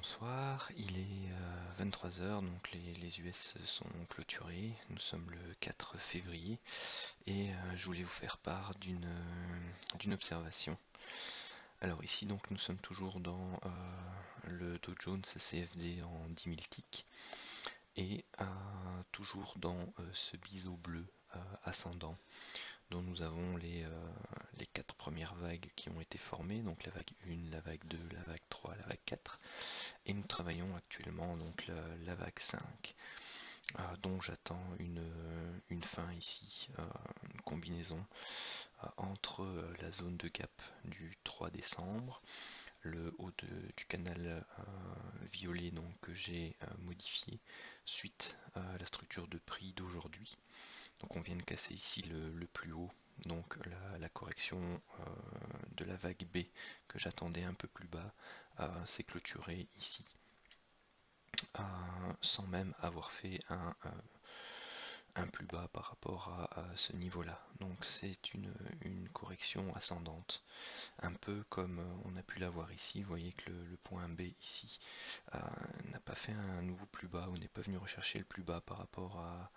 Bonsoir, il est 23 heures, donc les US sont clôturés. Nous sommes le 4 février et je voulais vous faire part d'une observation. Alors ici donc nous sommes toujours dans le Dow Jones CFD en 10 000 ticks et toujours dans ce biseau bleu ascendant dont nous avons les 4 premières vagues qui ont été formées, donc la vague 1, la vague 2, la vague 3, la vague 4, et nous travaillons actuellement donc la vague 5, dont j'attends une fin ici, une combinaison entre la zone de gap du 3 décembre, le haut du canal violet donc, que j'ai modifié suite à la structure de prix d'aujourd'hui. Donc on vient de casser ici le plus haut, donc la correction de la vague B que j'attendais un peu plus bas s'est clôturée ici, sans même avoir fait un plus bas par rapport à ce niveau-là. Donc c'est une correction ascendante, un peu comme on a pu l'avoir ici. Vous voyez que le point B ici n'a pas fait un nouveau plus bas ou n'est pas venu rechercher le plus bas par rapport à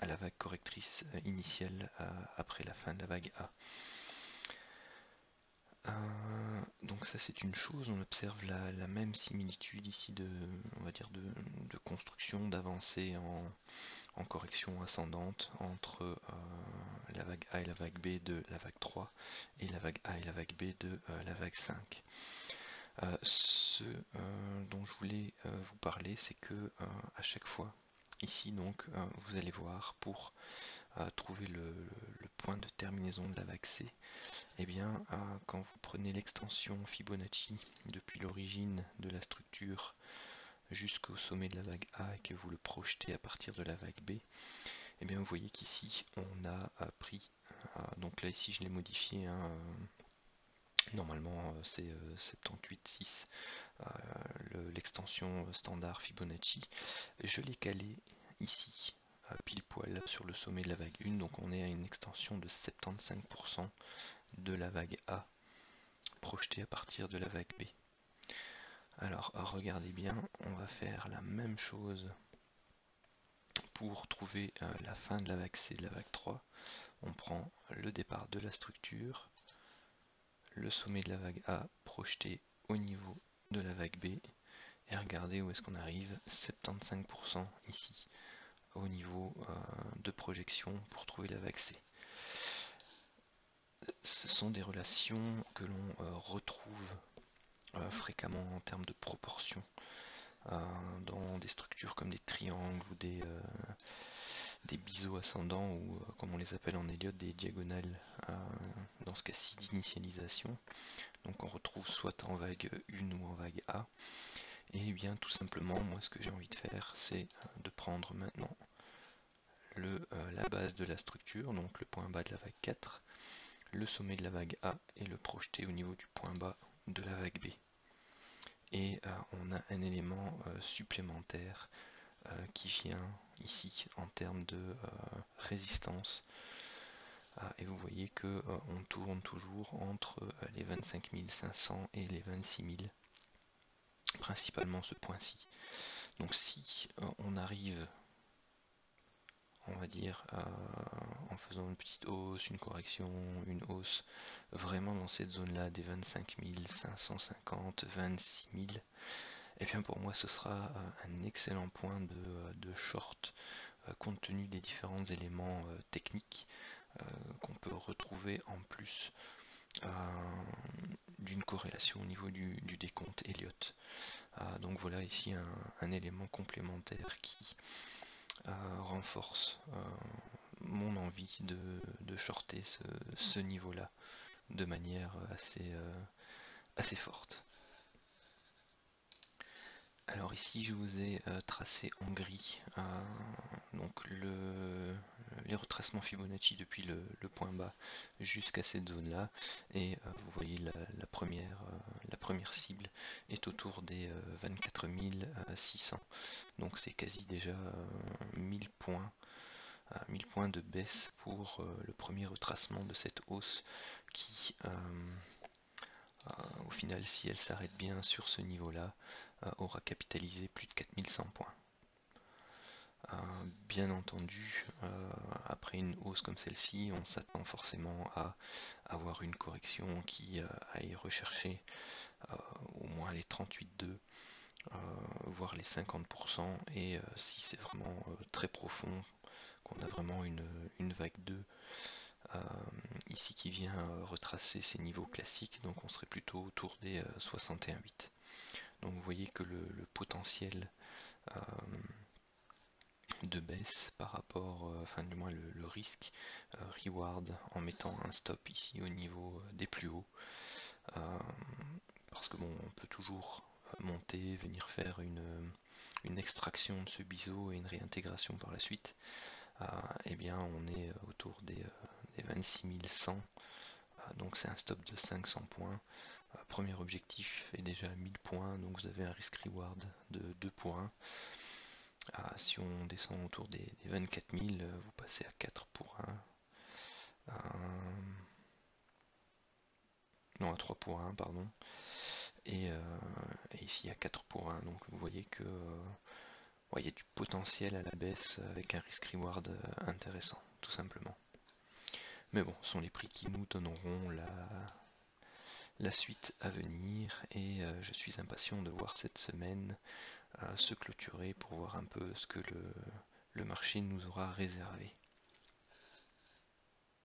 la vague correctrice initiale après la fin de la vague A. Donc ça c'est une chose, on observe la même similitude ici on va dire de construction, d'avancée en correction ascendante entre la vague A et la vague B de la vague 3 et la vague A et la vague B de la vague 5. Ce dont je voulais vous parler, c'est que à chaque fois, ici donc, vous allez voir pour trouver le point de terminaison de la vague C, eh bien, quand vous prenez l'extension Fibonacci depuis l'origine de la structure jusqu'au sommet de la vague A et que vous le projetez à partir de la vague B, eh bien, vous voyez qu'ici on a pris, donc là ici je l'ai modifié, hein, normalement c'est 78,6 l'extension standard Fibonacci, je l'ai calé ici pile poil sur le sommet de la vague 1, donc on est à une extension de 75% de la vague A projetée à partir de la vague B. Alors regardez bien, on va faire la même chose pour trouver la fin de la vague C, de la vague 3. On prend le départ de la structure, le sommet de la vague A projeté au niveau de la vague B, et regardez où est-ce qu'on arrive, 75% ici au niveau de projection pour trouver la vague C. Ce sont des relations que l'on retrouve fréquemment en termes de proportion dans des structures comme des triangles ou des biseaux ascendants, ou comme on les appelle en Elliott, des diagonales, dans ce cas-ci d'initialisation. Donc on retrouve soit en vague 1 ou en vague A. Et bien tout simplement, moi ce que j'ai envie de faire, c'est de prendre maintenant la base de la structure, donc le point bas de la vague 4, le sommet de la vague A, et le projeter au niveau du point bas de la vague B. Et on a un élément supplémentaire qui vient ici en termes de résistance. Et vous voyez que on tourne toujours entre les 25 500 et les 26 000, principalement ce point-ci. Donc si on arrive, on va dire, en faisant une petite hausse, une correction, une hausse, vraiment dans cette zone-là des 25 550, 26 000, et bien pour moi ce sera un excellent point de short compte tenu des différents éléments techniques qu'on peut retrouver en plus d'une corrélation au niveau du décompte Elliott. Donc voilà ici un élément complémentaire qui renforce mon envie de shorter ce niveau-là de manière assez forte. Alors ici je vous ai tracé en gris donc les retracements Fibonacci depuis le point bas jusqu'à cette zone là, et vous voyez la première cible est autour des 24 600, donc c'est quasi déjà 1000 points. 1000 points de baisse pour le premier retracement de cette hausse qui Au final, si elle s'arrête bien sur ce niveau-là, aura capitalisé plus de 4100 points. Bien entendu, après une hausse comme celle-ci, on s'attend forcément à avoir une correction qui aille rechercher au moins les 38,2, voire les 50%, et si c'est vraiment très profond, qu'on a vraiment une vague 2 ici qui vient retracer ces niveaux classiques, donc on serait plutôt autour des 61,8. Donc vous voyez que le potentiel de baisse par rapport, enfin du moins le risque reward en mettant un stop ici au niveau des plus hauts, parce que bon, on peut toujours monter, venir faire une extraction de ce biseau et une réintégration par la suite. Eh bien on est autour des 26 100, donc c'est un stop de 500 points. Premier objectif est déjà 1000 points, donc vous avez un risk reward de 2 pour 1. Si on descend autour des 24 000, vous passez à 4 pour 1. Non, à 3 pour 1, pardon. Et ici à 4 pour 1. Donc vous voyez que il y a du potentiel à la baisse avec un risk reward intéressant, tout simplement. Mais bon, ce sont les prix qui nous donneront la suite à venir, et je suis impatient de voir cette semaine se clôturer pour voir un peu ce que le marché nous aura réservé.